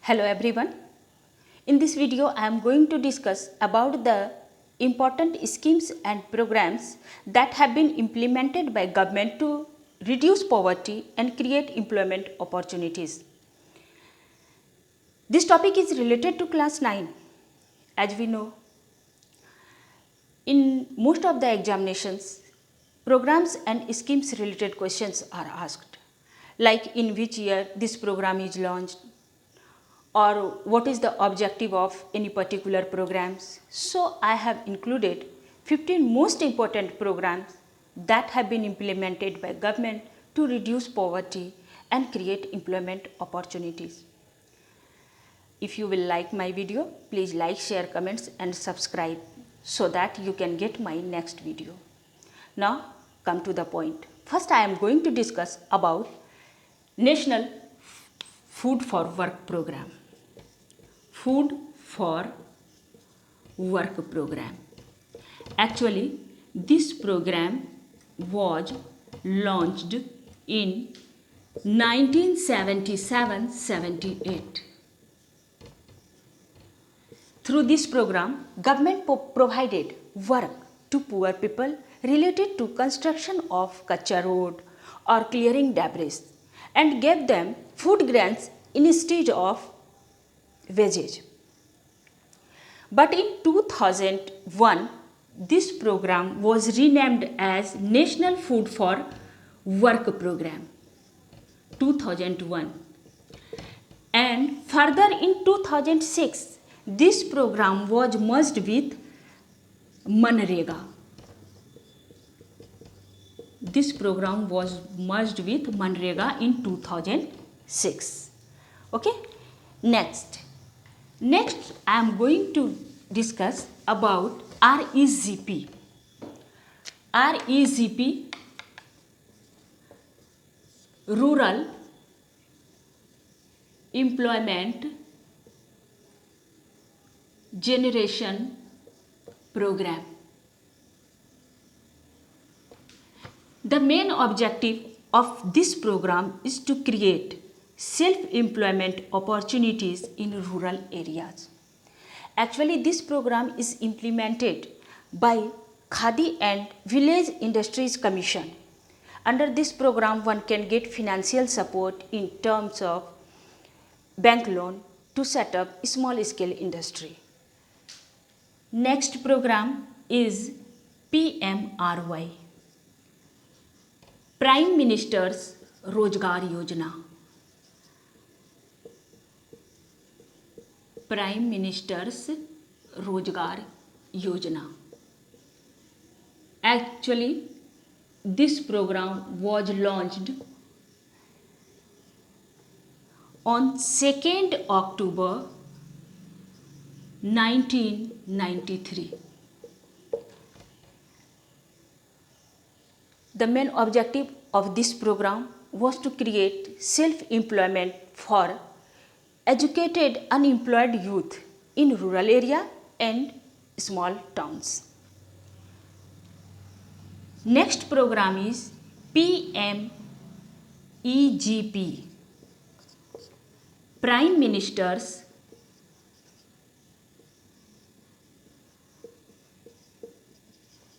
Hello everyone. In this video I am going to discuss about the important schemes and programs that have been implemented by government to reduce poverty and create employment opportunities. This topic is related to class 9. As we know, in most of the examinations, programs and schemes related questions are asked, like in which year this program is launched, or what is the objective of any particular programs. So I have included 15 most important programs that have been implemented by government to reduce poverty and create employment opportunities. If you will like my video, please like, share, comments and subscribe so that you can get my next video. Now come to the point. First I am going to discuss about National Food for Work program. Food for Work program. Actually, this program was launched in 1977-78. Through this program, government provided work to poor people related to construction of kacha road or clearing debris and gave them food grants instead of wages. But in 2001, this program was renamed as National Food for Work program. 2001. And further in 2006, this program was merged with Manrega. This program was merged with Manrega in 2006. Okay? Next I am going to discuss about REGP. REGP, Rural Employment Generation Program. The main objective of this program is to create self-employment opportunities in rural areas. Actually, this program is implemented by Khadi and Village Industries Commission. Under this program, one can get financial support in terms of bank loan to set up small scale industry. Next program is PMRY, Prime Minister's Rozgar Yojana. Prime Minister's Rozgar Yojana. Actually, this program was launched on 2nd October 1993. The main objective of this program was to create self-employment for educated unemployed youth in rural area and small towns. Next program is PMEGP, Prime Minister's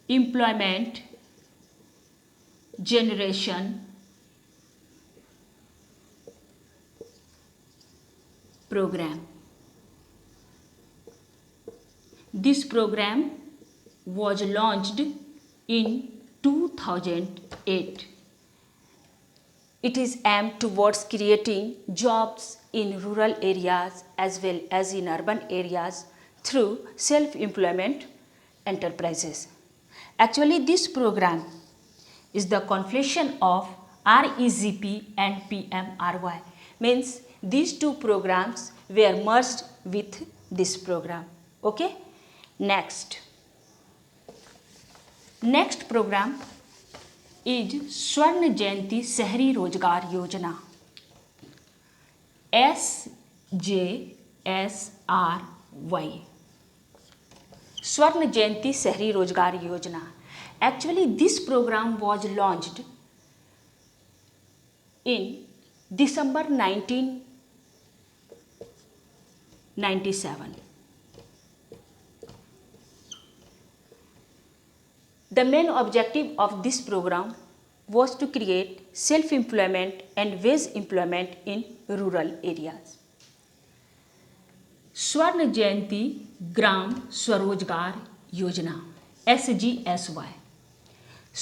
Employment Generation Program. This program was launched in 2008. It is aimed towards creating jobs in rural areas as well as in urban areas through self-employment enterprises. Actually, this program is the conflation of REGP and PMRY. Means these two programs were merged with this program. Okay? Next program is Swर्ण Jayanti Shahri Rozgar Yojana, SJSRY. Swर्ण Jayanti Shahri Rozgar Yojana. Actually, this program was launched in December 19 1997. The main objective of this program was to create self-employment and wage employment in rural areas. स्वर्ण जयंती ग्राम स्वरोजगार योजना SGSY.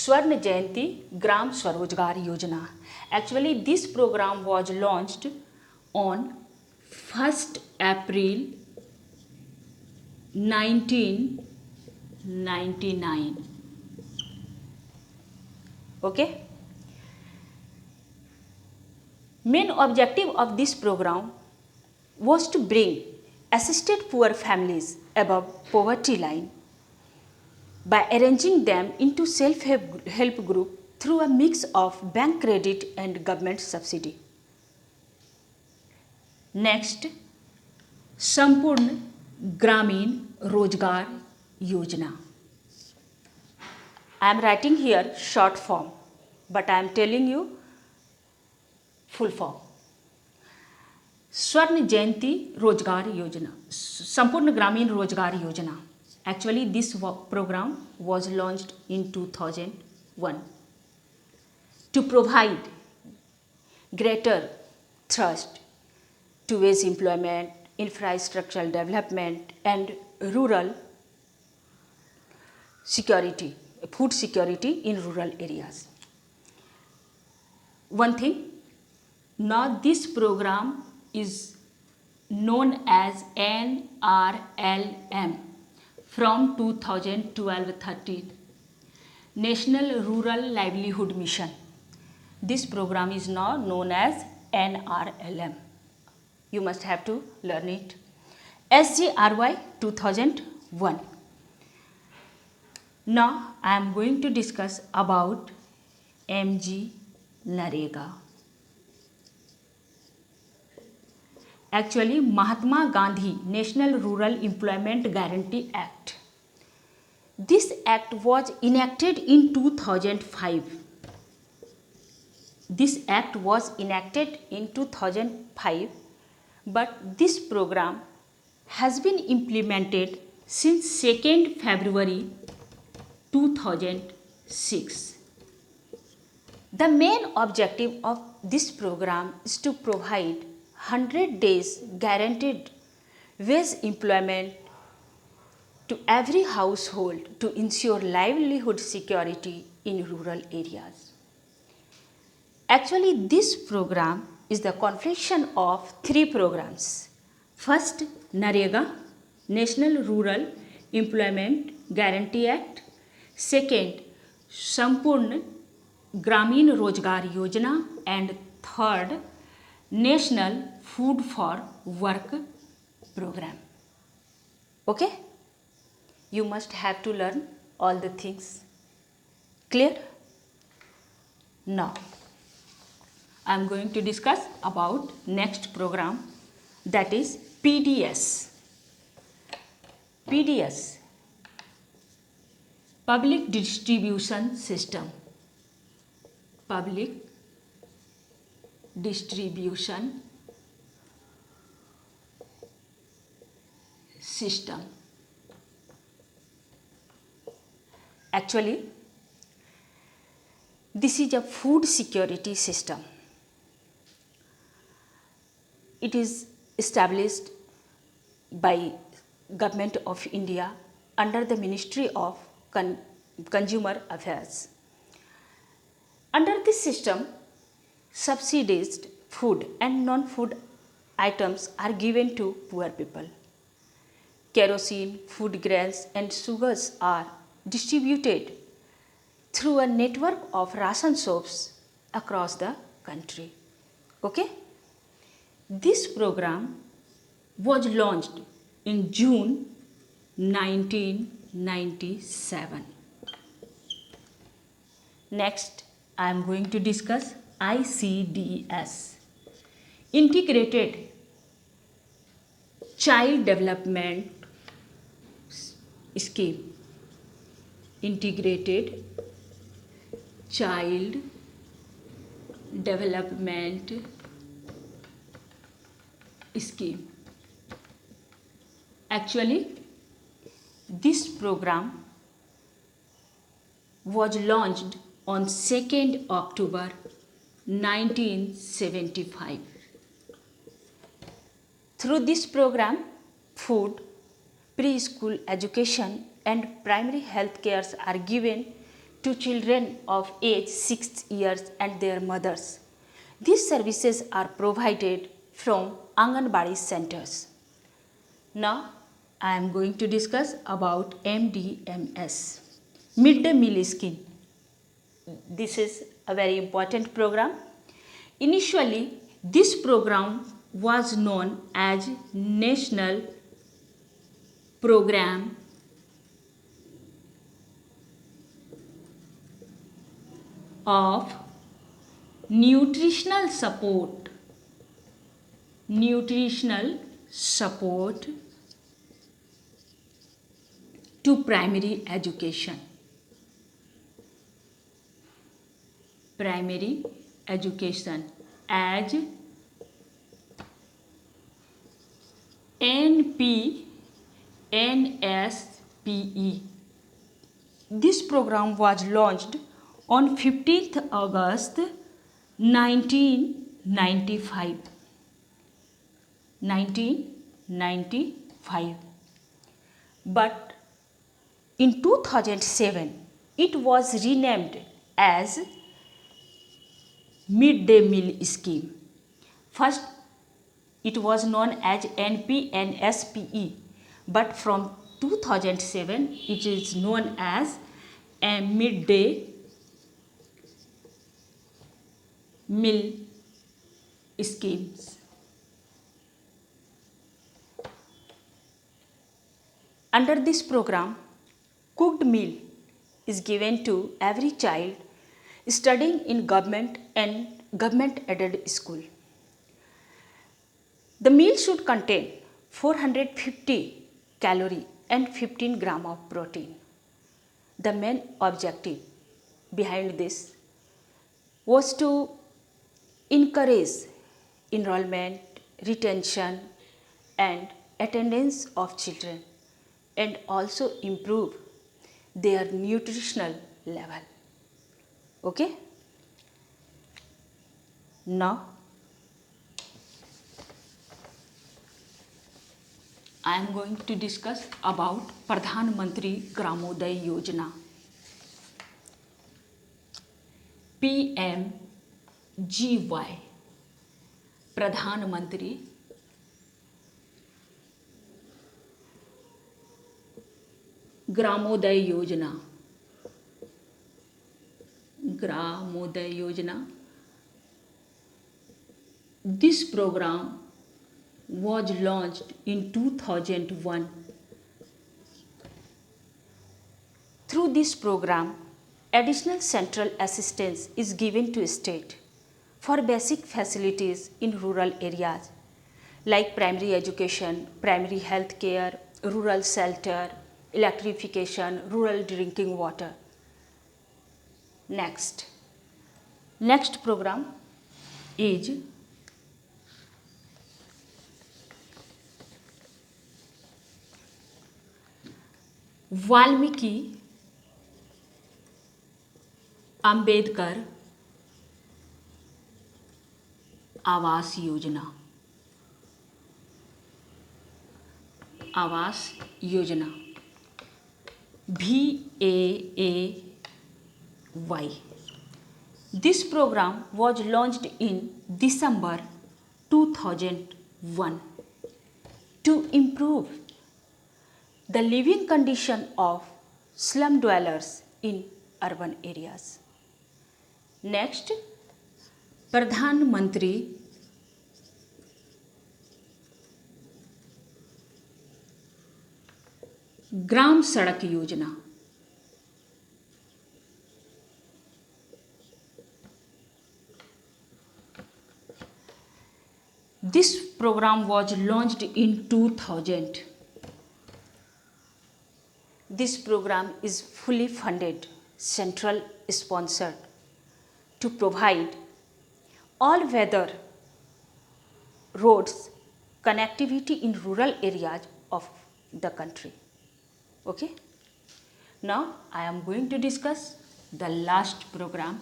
स्वर्ण जयंती ग्राम स्वरोजगार योजना. Actually, this program was launched on 1st April 1999. Okay. Main objective of this program was to bring assisted poor families above poverty line by arranging them into self-help group through a mix of bank credit and government subsidy. Next, संपूर्ण ग्रामीण रोजगार योजना. I am writing here short form, but I am telling you full form. स्वर्ण जयंती रोजगार योजना, संपूर्ण ग्रामीण रोजगार योजना. Actually, this program was launched in 2001 to provide greater thrust to wage employment, infrastructural development, and rural security, food security in rural areas. One thing, now this program is known as NRLM from 2012-13, National Rural Livelihood Mission. This program is now known as NRLM. You must have to learn it. SGRY 2001. Now I am going to discuss about MG Narega. Actually, Mahatma Gandhi National Rural Employment Guarantee Act. This act was enacted in 2005. This act was enacted in 2005, but this program has been implemented since 2nd February 2006. The main objective of this program is to provide 100 days guaranteed wage employment to every household to ensure livelihood security in rural areas. Actually, this program is the confluence of 3 programs. First, NREGA, National Rural Employment Guarantee Act. Second, संपूर्ण ग्रामीण रोजगार योजना. And third, National Food for Work program. Okay? You must have to learn all the things. Clear? Now, I am going to discuss about next program, that is PDS. PDS, Public Distribution System. Public Distribution System. Actually, this is a food security system. It is established by Government of India under the Ministry of Consumer Affairs. Under this system, subsidized food and non-food items are given to poor people. Kerosene, food grains and sugars are distributed through a network of ration shops across the country. Okay? This program was launched in June 1997. Next, I am going to discuss ICDS, Integrated Child Development Scheme. Integrated Child Development Scheme. Actually, this program was launched on 2nd October 1975. Through this program, food, preschool education and primary health cares are given to children of age 6 years and their mothers. These services are provided from Anganwadi centers. Now, I am going to discuss about MDMS, Midday Meal Scheme. This is a very important program. Initially, this program was known as National Program of Nutritional Support to Primary Education. Primary education as NPNSPE. This program was launched on 15th August 1995. But in 2007, it was renamed as Midday Meal Scheme. First, it was known as NPNSPE, but from 2007, it is known as a Midday Meal Schemes. Under this program, cooked meal is given to every child studying in government and government-aided school. The meal should contain 450 calories and 15 gram of protein. The main objective behind this was to encourage enrollment, retention and attendance of children and also improve their nutritional level. Okay? Now, I am going to discuss about Pradhan Mantri Gramoday Yojana. PMGY, Pradhan Mantri Gramoday Yojana. Gramoday Yojana. This program was launched in 2001. Through this program, additional central assistance is given to state for basic facilities in rural areas like primary education, primary health care, rural shelter, electrification, rural drinking water. Next program is Valmiki Ambedkar Awas Yojana. VAAY. This program was launched in December 2001 to improve the living condition of slum dwellers in urban areas. Next, Pradhan Mantri Gram Sadak Yojana. This program was launched in 2000. This program is fully funded, central sponsored to provide all-weather roads connectivity in rural areas of the country. Okay. Now I am going to discuss the last program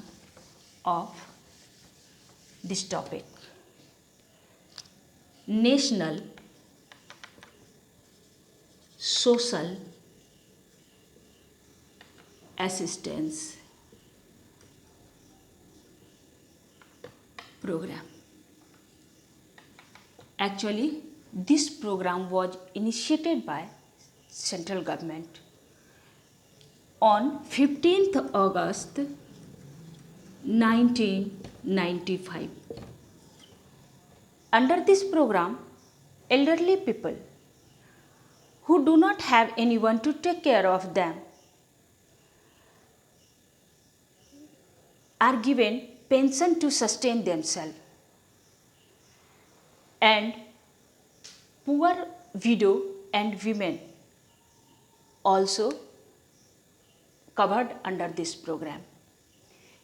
of this topic, National Social Assistance Program. Actually, this program was initiated by central government on 15th August 1995. Under this program, elderly people who do not have anyone to take care of them are given pension to sustain themselves, and poor widow and women also covered under this program.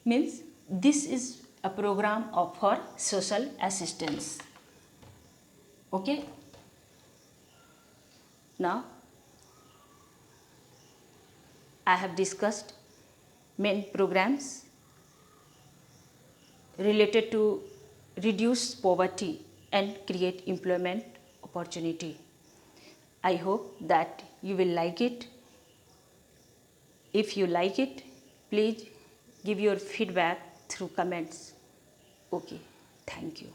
Means this is a program for social assistance. Okay. Now I have discussed main programs related to reduce poverty and create employment opportunity. I hope that you will like it. If you like it, please give your feedback through comments. Okay, thank you.